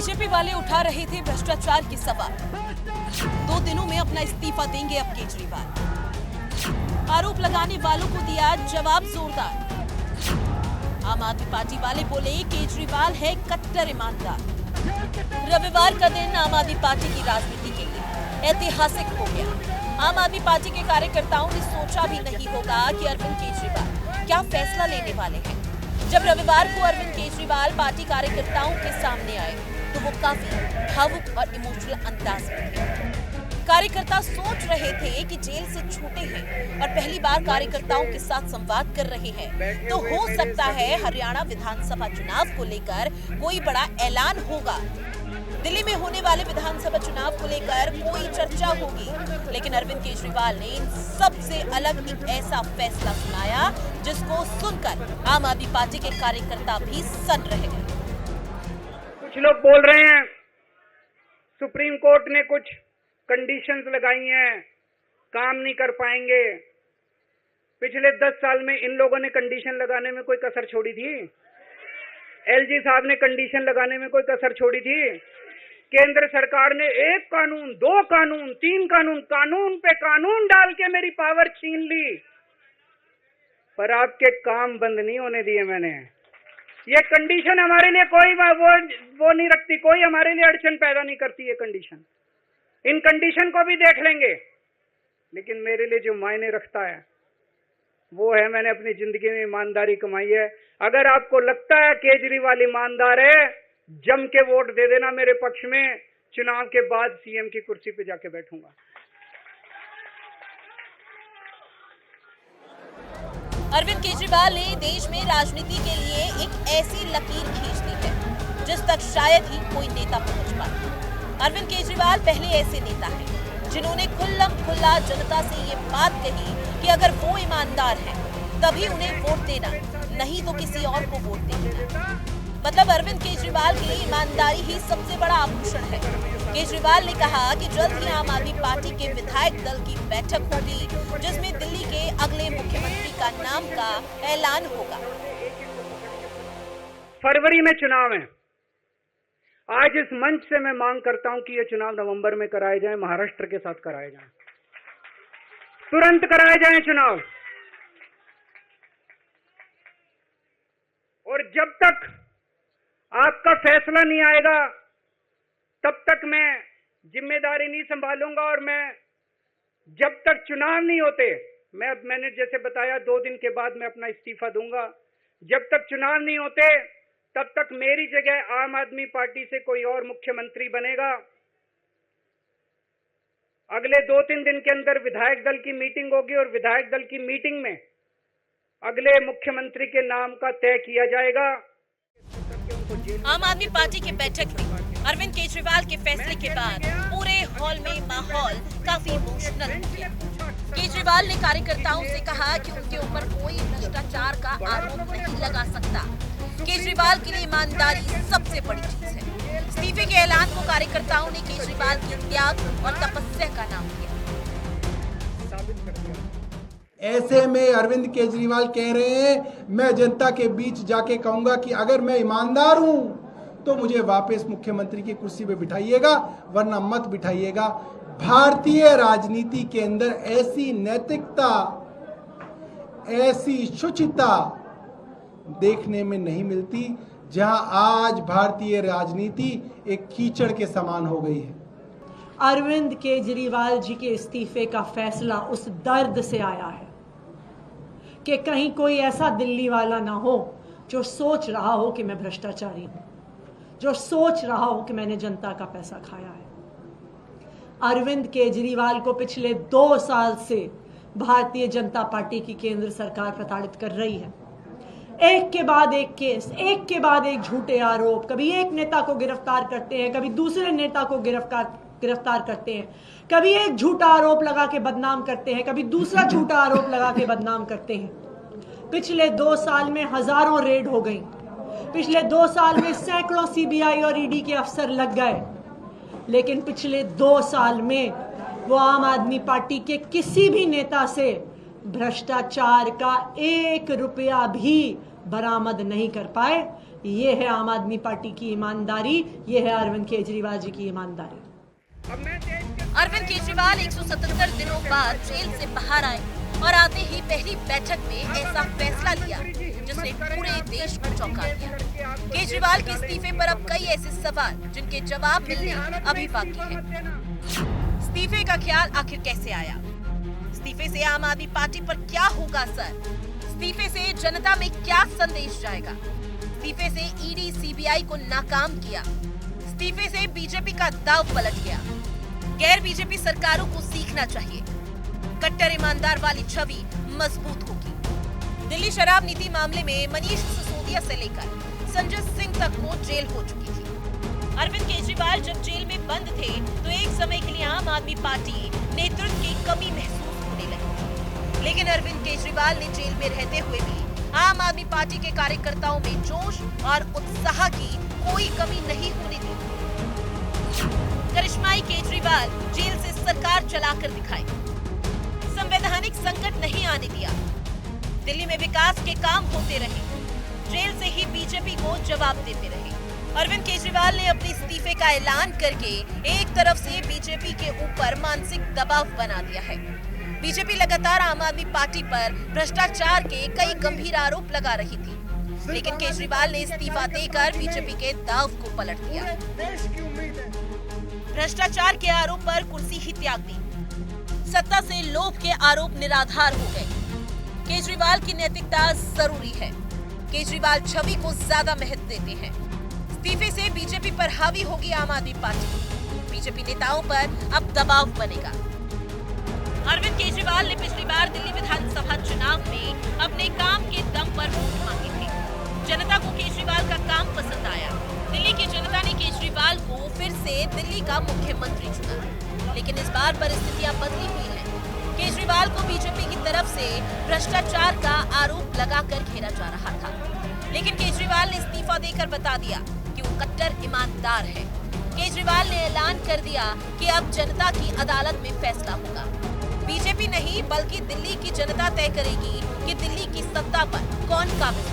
BJP वाले उठा रहे थे भ्रष्टाचार की सवाल। 2 दिनों में अपना इस्तीफा देंगे अब केजरीवाल। आरोप लगाने वालों को दिया जवाब जोरदार। आम आदमी पार्टी वाले बोले केजरीवाल है कट्टर ईमानदार। रविवार का दिन आम आदमी पार्टी की राजनीति के लिए ऐतिहासिक हो गया। आम आदमी पार्टी के कार्यकर्ताओं ने सोचा भी नहीं होगा कि अरविंद केजरीवाल क्या फैसला लेने वाले हैं। जब रविवार को अरविंद केजरीवाल पार्टी कार्यकर्ताओं के सामने आए तो वो काफी भावुक और इमोशनल अंदाज में थे। कार्यकर्ता सोच रहे थे कि जेल से छूटे हैं और पहली बार कार्यकर्ताओं के साथ संवाद कर रहे हैं, तो हो सकता है हरियाणा विधानसभा चुनाव को लेकर कोई बड़ा ऐलान होगा। दिल्ली में होने वाले विधानसभा चुनाव को लेकर कोई चर्चा होगी, लेकिन अरविंद केजरीवाल ने इन सबसे अलग एक ऐसा फैसला सुनाया जिसको सुनकर आम आदमी पार्टी के कार्यकर्ता भी सन रह गए। कुछ लोग बोल रहे हैं सुप्रीम कोर्ट ने कुछ कंडीशंस लगाई हैं, काम नहीं कर पाएंगे। पिछले 10 साल में इन लोगों ने कंडीशन लगाने में कोई कसर छोड़ी थी? एलजी साहब ने कंडीशन लगाने में कोई कसर छोड़ी थी? केंद्र सरकार ने 1 कानून, 2 कानून, 3 कानून, कानून पे कानून डाल के मेरी पावर छीन ली, पर आपके काम बंद नहीं होने दिए मैंने। ये कंडीशन हमारे लिए कोई वो नहीं रखती, कोई हमारे लिए अड़चन पैदा नहीं करती ये कंडीशन। इन कंडीशन को भी देख लेंगे, लेकिन मेरे लिए जो मायने रखता है वो है मैंने अपनी जिंदगी में ईमानदारी कमाई है। अगर आपको लगता है केजरीवाल ईमानदार है, जम के वोट दे देना मेरे पक्ष में। चुनाव के बाद सीएम की कुर्सी पे जाके बैठूंगा। अरविंद केजरीवाल ने देश में राजनीति के लिए एक ऐसी लकीर खींच दी है जिस तक शायद ही कोई नेता पहुंच पाए। अरविंद केजरीवाल पहले ऐसे नेता हैं जिन्होंने खुल्लम खुल्ला जनता से ये बात कही कि अगर वो ईमानदार हैं तभी उन्हें वोट देना, नहीं तो किसी और को वोट देना। मतलब अरविंद केजरीवाल के लिए ईमानदारी ही सबसे बड़ा आभूषण है। केजरीवाल ने कहा कि जल्द ही आम आदमी पार्टी के विधायक दल की बैठक होगी जिसमें दिल्ली के अगले मुख्यमंत्री का नाम का ऐलान होगा। फरवरी में चुनाव है। आज इस मंच से मैं मांग करता हूं कि ये चुनाव नवंबर में कराए जाएं, महाराष्ट्र के साथ कराए जाएं, तुरंत कराए जाएं चुनाव। और जब तक आपका फैसला नहीं आएगा तब तक मैं जिम्मेदारी नहीं संभालूंगा। और मैं जब तक चुनाव नहीं होते, मैंने जैसे बताया 2 दिन के बाद मैं अपना इस्तीफा दूंगा। जब तक चुनाव नहीं होते तब तक मेरी जगह आम आदमी पार्टी से कोई और मुख्यमंत्री बनेगा। अगले 2-3 दिन के अंदर विधायक दल की मीटिंग होगी और विधायक दल की मीटिंग में अगले मुख्यमंत्री के नाम का तय किया जाएगा। आम आदमी पार्टी की बैठक में अरविंद केजरीवाल के फैसले के बाद पूरे हॉल में माहौल काफी इमोशनल हो गया। केजरीवाल ने कार्यकर्ताओं से कहा कि उनके ऊपर कोई भ्रष्टाचार का आरोप नहीं लगा सकता। केजरीवाल के लिए ईमानदारी सबसे बड़ी चीज है। इस्तीफे के ऐलान को कार्यकर्ताओं ने केजरीवाल की त्याग और तपस्या का नाम दिया। ऐसे में अरविंद केजरीवाल कह रहे हैं मैं जनता के बीच जाके कहूंगा कि अगर मैं ईमानदार हूं तो मुझे वापस मुख्यमंत्री की कुर्सी पे बिठाइएगा, वरना मत बिठाइएगा। भारतीय राजनीति के अंदर ऐसी नैतिकता, ऐसी शुचिता देखने में नहीं मिलती, जहां आज भारतीय राजनीति एक कीचड़ के समान हो गई है। अरविंद केजरीवाल जी के इस्तीफे का फैसला उस दर्द से आया है कि कहीं कोई ऐसा दिल्ली वाला ना हो जो सोच रहा हो कि मैं भ्रष्टाचारी हूं, जो सोच रहा हो कि मैंने जनता का पैसा खाया है। अरविंद केजरीवाल को पिछले 2 साल से भारतीय जनता पार्टी की केंद्र सरकार प्रताड़ित कर रही है। एक के बाद एक केस, एक के बाद एक झूठे आरोप, कभी एक नेता को गिरफ्तार करते हैं, कभी दूसरे नेता को गिरफ्तार करते हैं, कभी एक झूठा आरोप लगा के बदनाम करते हैं, कभी दूसरा झूठा आरोप लगा के बदनाम करते हैं। पिछले 2 साल में हजारों रेड हो गई। पिछले 2 साल में सैकड़ों सीबीआई और ईडी के अफसर लग गए, लेकिन पिछले 2 साल में वो आम आदमी पार्टी के किसी भी नेता से भ्रष्टाचार का 1 रुपया भी बरामद नहीं कर पाए, ये है आम आदमी पार्टी की ईमानदारी, ये है अरविंद केजरीवाल जी की ईमानदारी। अरविंद केजरीवाल 177 दिनों बाद जेल से बाहर आए और आते ही पहली बैठक में ऐसा फैसला लिया जिसने पूरे देश को चौंका दिया। केजरीवाल के इस्तीफे पर अब कई ऐसे सवाल जिनके जवाब मिलने अभी बाकी है। इस्तीफे का ख्याल आखिर कैसे आया? इस्तीफे से आम आदमी पार्टी पर क्या होगा असर? इस्तीफे से जनता में क्या संदेश जाएगा? इस्तीफे से ईडी सीबीआई को नाकाम किया। इस्तीफे से बीजेपी का दांव पलट गया। गैर बीजेपी सरकारों को सीखना चाहिए। कट्टर ईमानदार वाली छवि मजबूत होगी। दिल्ली शराब नीति मामले में मनीष सिसोदिया से लेकर संजय सिंह तक को जेल हो चुकी थी। अरविंद केजरीवाल जब जेल में बंद थे तो एक समय के लिए आम आदमी पार्टी नेतृत्व की कमी महसूस होने लगी। लेकिन अरविंद केजरीवाल ने जेल में रहते हुए भी आम आदमी पार्टी के कार्यकर्ताओं में जोश और उत्साह की कोई कमी नहीं होने दी। करिश्माई केजरीवाल जेल से सरकार चलाकर दिखाई। संवैधानिक संकट नहीं आने दिया। दिल्ली में विकास के काम होते रहे। जेल से ही बीजेपी को जवाब देते रहे। अरविंद केजरीवाल ने अपने इस्तीफे का ऐलान करके एक तरफ से बीजेपी के ऊपर मानसिक दबाव बना दिया है। बीजेपी लगातार आम आदमी पार्टी पर भ्रष्टाचार के कई गंभीर आरोप लगा रही थी, लेकिन केजरीवाल ने इस्तीफा देकर बीजेपी के दांव को पलट दिया। भ्रष्टाचार के आरोप पर कुर्सी ही त्याग दी। सत्ता से लोभ के आरोप निराधार हो गए। केजरीवाल की नैतिकता जरूरी है। केजरीवाल छवि को ज्यादा महत्व देते हैं। इस्तीफे से बीजेपी पर हावी होगी आम आदमी पार्टी। बीजेपी नेताओं पर अब दबाव बनेगा। अरविंद केजरीवाल ने पिछली बार दिल्ली विधानसभा चुनाव में अपने काम के दम पर वोट मांगे थे। जनता को केजरीवाल का काम पसंद आया। दिल्ली की जनता ने केजरीवाल को फिर से दिल्ली का मुख्यमंत्री चुना। लेकिन इस बार परिस्थितियां बदली हुई हैं। केजरीवाल को बीजेपी की तरफ से भ्रष्टाचार का आरोप लगाकर घेरा जा रहा था, लेकिन केजरीवाल ने इस्तीफा देकर बता दिया कि वो कट्टर ईमानदार है। केजरीवाल ने ऐलान कर दिया कि अब जनता की अदालत में फैसला होगा। बीजेपी नहीं बल्कि दिल्ली की जनता तय करेगी कि दिल्ली की सत्ता पर कौन काबिज